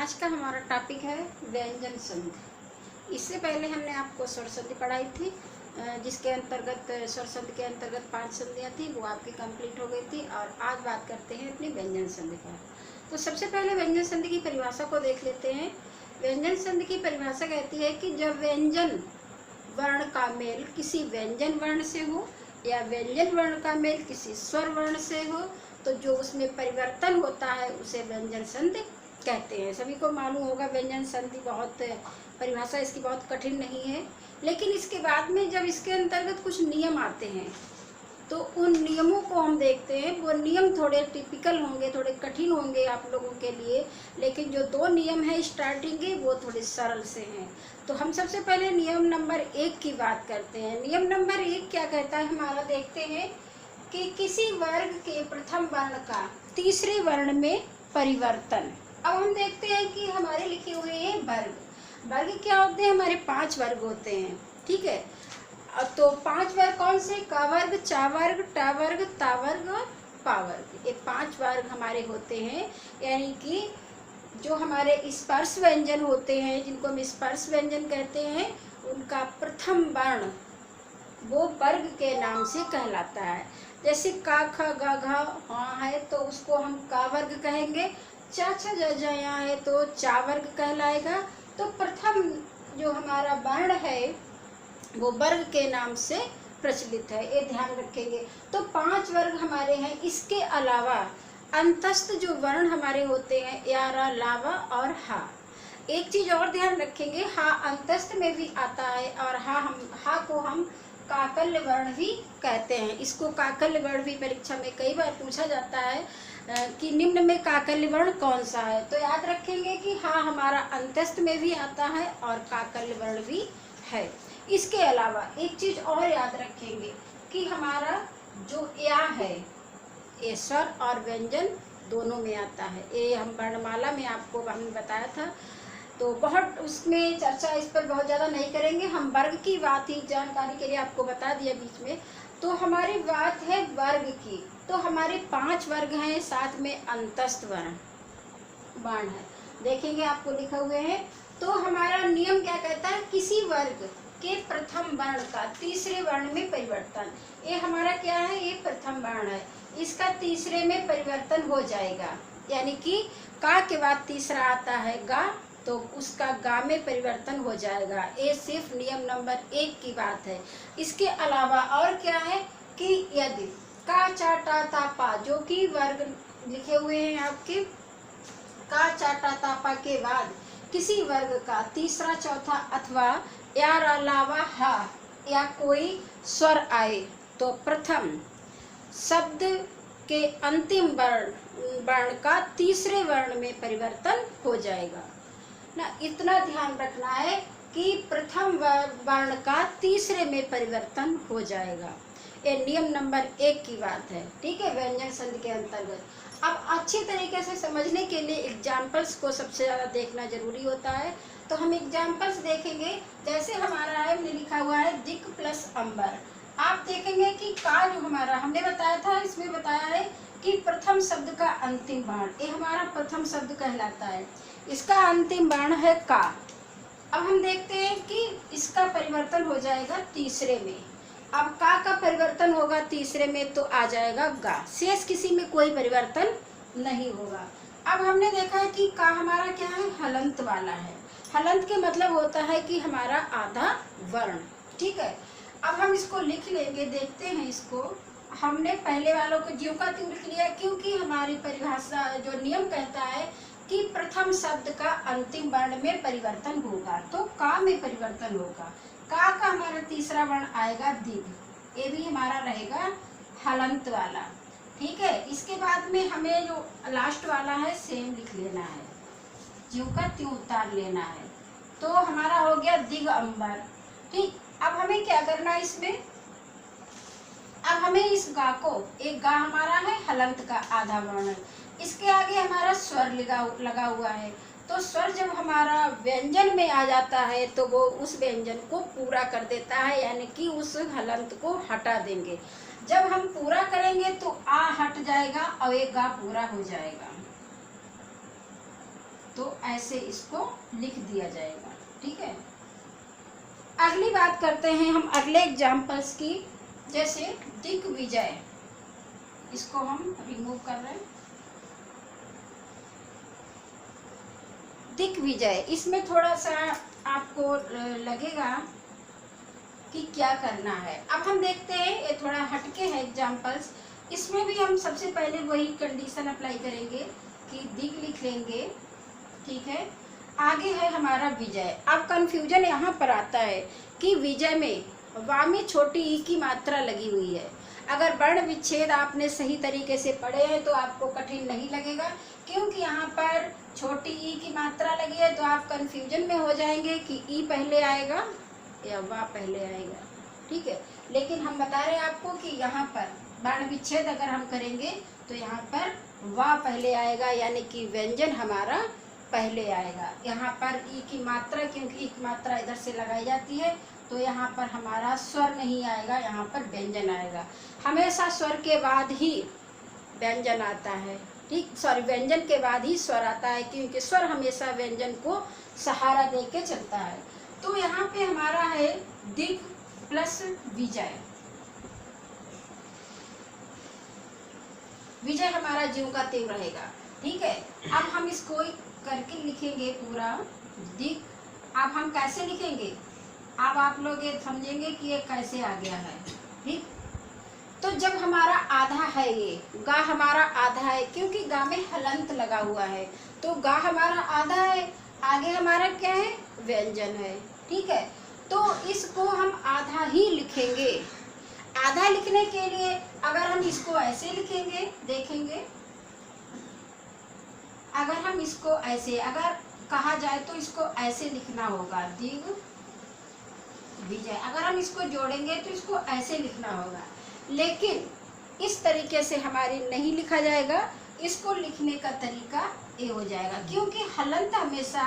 आज का हमारा टॉपिक है व्यंजन संधि। इससे पहले हमने आपको स्वर संधि पढ़ाई थी, जिसके अंतर्गत स्वर संधि के अंतर्गत 5 संधियाँ थी, वो आपकी कंप्लीट हो गई थी। और आज बात करते हैं अपनी व्यंजन संधि पर। तो सबसे पहले व्यंजन संधि की परिभाषा को देख लेते हैं। व्यंजन संधि की परिभाषा कहती है कि जब व्यंजन वर्ण का मेल किसी व्यंजन वर्ण से हो या व्यंजन वर्ण का मेल किसी स्वर वर्ण से हो, तो जो उसमें परिवर्तन होता है उसे व्यंजन संधि कहते हैं। सभी को मालूम होगा व्यंजन संधि बहुत परिभाषा इसकी बहुत कठिन नहीं है, लेकिन इसके बाद में जब इसके अंतर्गत कुछ नियम आते हैं तो उन नियमों को हम देखते हैं। वो नियम थोड़े टिपिकल होंगे, थोड़े कठिन होंगे आप लोगों के लिए, लेकिन जो 2 नियम है स्टार्टिंग के वो थोड़े सरल से हैं। तो हम सबसे पहले नियम नंबर 1 की बात करते हैं। नियम नंबर 1 क्या कहता है हमारा, देखते हैं कि किसी वर्ग के प्रथम वर्ण का तीसरे वर्ण में परिवर्तन। अब हम देखते हैं कि हमारे लिखे हुए हैं वर्ग। वर्ग क्या होते हैं, हमारे 5 वर्ग होते हैं, ठीक है। तो 5 वर्ग कौन से, क वर्ग, चा वर्ग, ट वर्ग, ता वर्ग और पा वर्ग। ये 5 वर्ग हमारे होते हैं। यानी कि जो हमारे स्पर्श व्यंजन होते हैं, जिनको हम स्पर्श व्यंजन कहते हैं, उनका प्रथम वर्ण वो वर्ग के नाम से कहलाता है। जैसे का, ख, ग, घ हाँ है तो उसको हम का वर्ग कहेंगे। चा, छ, ज, झ यहाँ है तो चा वर्ग कहलाएगा। तो प्रथम जो हमारा वर्ण है वो वर्ग के नाम से प्रचलित है, ये ध्यान रखेंगे। तो 5 वर्ग हमारे हैं। इसके अलावा अंतस्थ जो वर्ण हमारे होते हैं, यारा, लावा और हा। एक चीज और ध्यान रखेंगे, हा अंतस्थ में भी आता है और हा को हम काकल्य वर्ण भी कहते हैं। इसको काकल्य वर्ण भी परीक्षा में कई बार पूछा जाता है कि निम्न में काकल्य वर्ण कौन सा है। तो याद रखेंगे कि हा हमारा अंतस्थ में भी आता है और काकल्य वर्ण भी है। इसके अलावा एक चीज और याद रखेंगे कि हमारा जो या है, ये स्वर और व्यंजन दोनों में आता है। ये हम वर्णमाला में आपको हमने बताया था, तो बहुत उसमें चर्चा इस पर बहुत ज़्यादा नहीं करेंगे। हम वर्ग की बात ही जानकारी के लिए आपको बता दिया बीच में। तो हमारी बात है वर्ग की। तो हमारे 5 वर्ग हैं, साथ में अंतस्थ वर्ण है, देखेंगे आपको लिखे हुए हैं। तो हमारा नियम क्या कहता है, किसी वर्ग के प्रथम वर्ण का तीसरे वर्ण में परिवर्तन। ये हमारा क्या है, ये प्रथम वर्ण है, इसका तीसरे में परिवर्तन हो जाएगा। यानी कि का के बाद तीसरा आता है गा, तो उसका गा में परिवर्तन हो जाएगा। ये सिर्फ नियम नंबर 1 की बात है। इसके अलावा और क्या है कि यदि का, चा, टा, ता, पा जो कि वर्ग लिखे हुए हैं आपके, का, चा, टा, ता, पा के बाद किसी वर्ग का तीसरा, चौथा अथवा यार, अलावा, हा या कोई स्वर आए तो प्रथम शब्द के अंतिम वर्ण का तीसरे वर्ण में परिवर्तन हो जाएगा ना। इतना ध्यान रखना है कि प्रथम वर्ण का तीसरे में परिवर्तन हो जाएगा। ये नियम नंबर 1 की बात है, ठीक है, व्यंजन संधि के अंतर्गत। अब अच्छी तरीके से समझने के लिए एग्जाम्पल्स को सबसे ज़्यादा देखना जरूरी होता है। तो हम एग्जाम्पल्स देखेंगे। जैसे हमारा है लिखा हुआ है दिक प्लस अंबर। आप देखेंगे कि का जो हमारा हमने बताया था, इसमें बताया है कि प्रथम शब्द का अंतिम वर्ण, ये हमारा प्रथम शब्द कहलाता है, इसका अंतिम वर्ण है का। अब हम देखते हैं कि इसका परिवर्तन हो जाएगा तीसरे में। अब का परिवर्तन होगा तीसरे में तो आ जाएगा गा, शेष किसी में कोई परिवर्तन नहीं होगा। अब हमने देखा है कि का हमारा क्या है, हलंत वाला है। हलंत के मतलब होता है कि हमारा आधा वर्ण, ठीक है। अब हम इसको लिख लेंगे, देखते हैं इसको। हमने पहले वालों को ज्यों का त्यों लिख लिया, क्योंकि हमारी परिभाषा जो नियम कहता है कि प्रथम शब्द का अंतिम वर्ण में परिवर्तन होगा, तो का में परिवर्तन होगा। का हमारा तीसरा वर्ण आएगा दिग, ये भी हमारा रहेगा हलंत वाला, ठीक है। इसके बाद में हमें जो लास्ट वाला है सेम लिख लेना है, ज्यों का त्यों उतार लेना है। तो हमारा हो गया दिग अंबर, ठीक। अब हमें क्या करना है इसमें, अब हमें इस गा को, एक गा हमारा है हलंत का आधा वर्ण, इसके आगे हमारा स्वर लगा हुआ है। तो स्वर जब हमारा व्यंजन में आ जाता है तो वो उस व्यंजन को पूरा कर देता है, यानी कि उस हलंत को हटा देंगे। जब हम पूरा करेंगे तो आ हट जाएगा और एक गा पूरा हो जाएगा। तो ऐसे इसको लिख दिया जाएगा। ठीक है, अगली बात करते हैं हम अगले एग्जाम्पल्स की। जैसे दिग्विजय, इसको हम रिमूव कर रहे हैं। दिग्विजय, इसमें थोड़ा सा आपको लगेगा कि क्या करना है। अब हम देखते हैं, ये थोड़ा हटके है एग्जाम्पल्स। इसमें भी हम सबसे पहले वही कंडीशन अप्लाई करेंगे कि दिग लिख लेंगे। ठीक है, आगे है हमारा विजय। अब कंफ्यूजन यहाँ पर आता है कि विजय में वा में छोटी ई की मात्रा लगी हुई है। अगर वर्ण विच्छेद आपने सही तरीके से पढ़े हैं तो आपको कठिन नहीं लगेगा, क्योंकि यहाँ पर छोटी ई की मात्रा लगी है तो आप कंफ्यूजन में हो जाएंगे कि ई पहले आएगा या वा पहले आएगा। ठीक है, लेकिन हम बता रहे हैं आपको कि यहाँ पर वर्ण विच्छेद अगर हम करेंगे तो यहाँ पर वा पहले आएगा, यानी कि व्यंजन हमारा पहले आएगा। यहाँ पर ई की मात्रा, क्योंकि ई की मात्रा इधर से लगाई जाती है तो यहाँ पर हमारा स्वर नहीं आएगा, यहाँ पर व्यंजन आएगा। हमेशा स्वर के बाद ही व्यंजन आता है। ठीक, सॉरी, व्यंजन के बाद ही स्वर आता है, क्योंकि स्वर हमेशा व्यंजन को सहारा दे के चलता है। तो यहाँ पे हमारा है दिग प्लस विजय। विजय हमारा ज्यों का त्यों रहेगा। ठीक है, अब हम इसको करके लिखेंगे पूरा दिग। अब हम कैसे लिखेंगे, अब आप लोग ये समझेंगे कि ये कैसे आ गया है। ठीक, तो जब हमारा आधा है, ये गा हमारा आधा है, क्योंकि गा में हलंत लगा हुआ है, तो गा हमारा आधा है, आगे हमारा क्या है, व्यंजन है। ठीक है, तो इसको हम आधा ही लिखेंगे। आधा लिखने के लिए अगर हम इसको ऐसे लिखेंगे, देखेंगे, अगर हम इसको ऐसे अगर कहा जाए तो इसको ऐसे लिखना होगा, दिग विजय। अगर हम इसको जोड़ेंगे तो इसको ऐसे लिखना होगा, लेकिन इस तरीके से हमारी नहीं लिखा जाएगा। इसको लिखने का तरीका ये हो जाएगा, क्योंकि हलंत हमेशा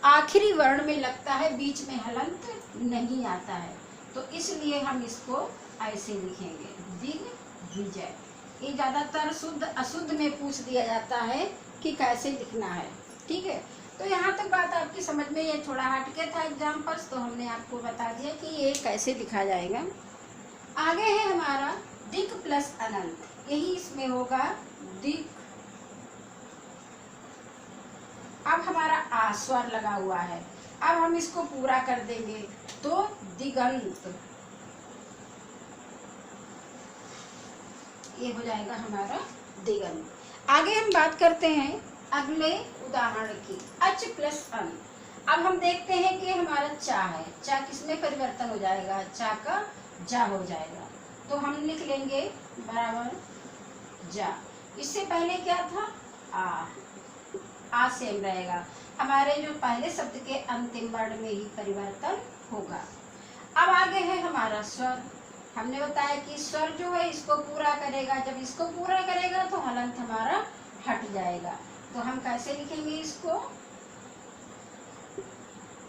आखिरी वर्ण में लगता है, बीच में हलंत नहीं आता है, तो इसलिए हम इसको ऐसे लिखेंगे, दिग विजय। ये ज़्यादातर शुद्ध अशुद्ध में पूछ दिया जाता है कि कैसे लिखना है। ठीक है, तो यहाँ तक बात आपकी समझ में, ये थोड़ा हटके था एग्जाम्पल्स, तो हमने आपको बता दिया कि ये कैसे लिखा जाएगा। आगे है हमारा दिग प्लस अनंत, यही इसमें होगा दिग। अब हमारा आ स्वर लगा हुआ है, अब हम इसको पूरा कर देंगे तो दिगंत, ये हो जाएगा हमारा दिगंत। आगे हम बात करते हैं अगले उदाहरण की, अच प्लस अन। अब हम देखते हैं कि हमारा चा है, चा किसमें परिवर्तन हो जाएगा, चा का जा हो जाएगा, तो हम लिख लेंगे बराबर जा। इससे पहले क्या था, आ सेम रहेगा, हमारे जो पहले शब्द के अंतिम वर्ण में ही परिवर्तन होगा। अब आगे है हमारा स्वर। हमने बताया कि स्वर जो है इसको पूरा करेगा, जब इसको पूरा करेगा तो हलंत हमारा हट जाएगा, तो हम कैसे लिखेंगे इसको,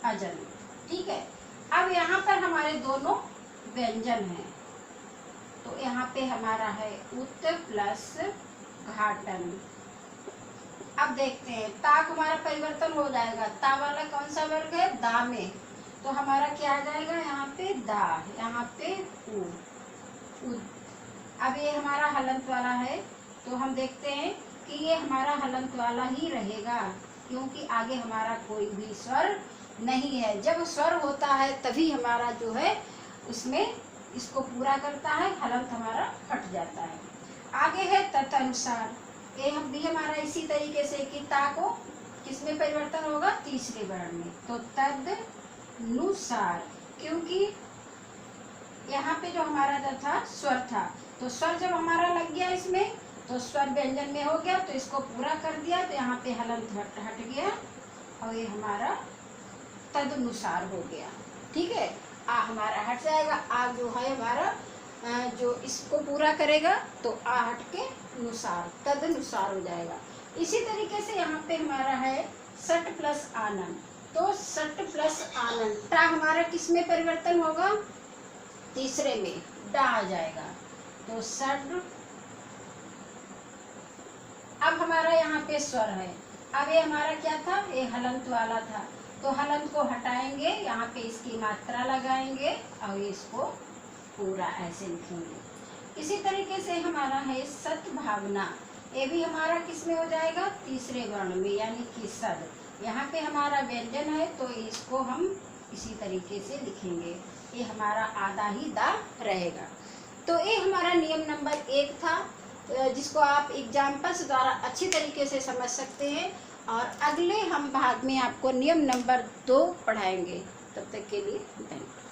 अजन। ठीक है, अब यहाँ पर हमारे दोनों व्यंजन हैं, तो यहाँ पे हमारा है उत प्लस घाटन। अब देखते हैं, ताक हमारा परिवर्तन हो जाएगा, ता वाला कौन सा वर्ग है, दा में, तो हमारा क्या आ जाएगा, यहाँ पे दा, यहाँ पे उ। अब ये हमारा हलंत वाला है, तो हम देखते हैं कि ये हमारा हलंत वाला ही रहेगा, क्योंकि आगे हमारा कोई भी स्वर नहीं है। जब स्वर होता है तभी हमारा जो है उसमें इसको पूरा करता है, हलंत हमारा हट जाता है। आगे है तदनुसार, ये हम भी हमारा इसी तरीके से कि ता को किसमें परिवर्तन होगा, तीसरे वर्ण में, तो तदनुसार, क्योंकि यहाँ पे जो हमारा जो था स्वर था, तो स्वर जब हमारा लग गया इसमें तो स्वर व्यंजन में हो गया, तो इसको पूरा कर दिया, तो यहाँ पे हलंत हट गया और ये हमारा तदनुसार हो गया। ठीक है, आ हमारा हट जाएगा, आ जो है हमारा जो इसको पूरा करेगा तो आ हट के अनुसार, तदनुसार हो जाएगा। इसी तरीके से यहाँ पे हमारा है सट प्लस आनंद, तो सट प्लस आनंद, टा हमारा किस में परिवर्तन होगा, तीसरे में, डा आ जाएगा, तो सट। अब हमारा यहाँ पे स्वर है, अब ये हमारा क्या था, ये हलंत वाला था, तो हलंत को हटाएंगे, यहाँ पे इसकी मात्रा लगाएंगे और इसको पूरा ऐसे लिखेंगे। इसी तरीके से हमारा है सद्भावना, ये भी हमारा किस में हो जाएगा, तीसरे वर्ण में, यानी कि सद। यहाँ पे हमारा व्यंजन है तो इसको हम इसी तरीके से लिखेंगे, ये हमारा आधा ही दा रहेगा। तो ये हमारा नियम नंबर 1 था, जिसको आप एग्जाम्पल्स द्वारा अच्छी तरीके से समझ सकते हैं। और अगले हम भाग में आपको नियम नंबर 2 पढ़ाएंगे। तब तक के लिए धन्यवाद।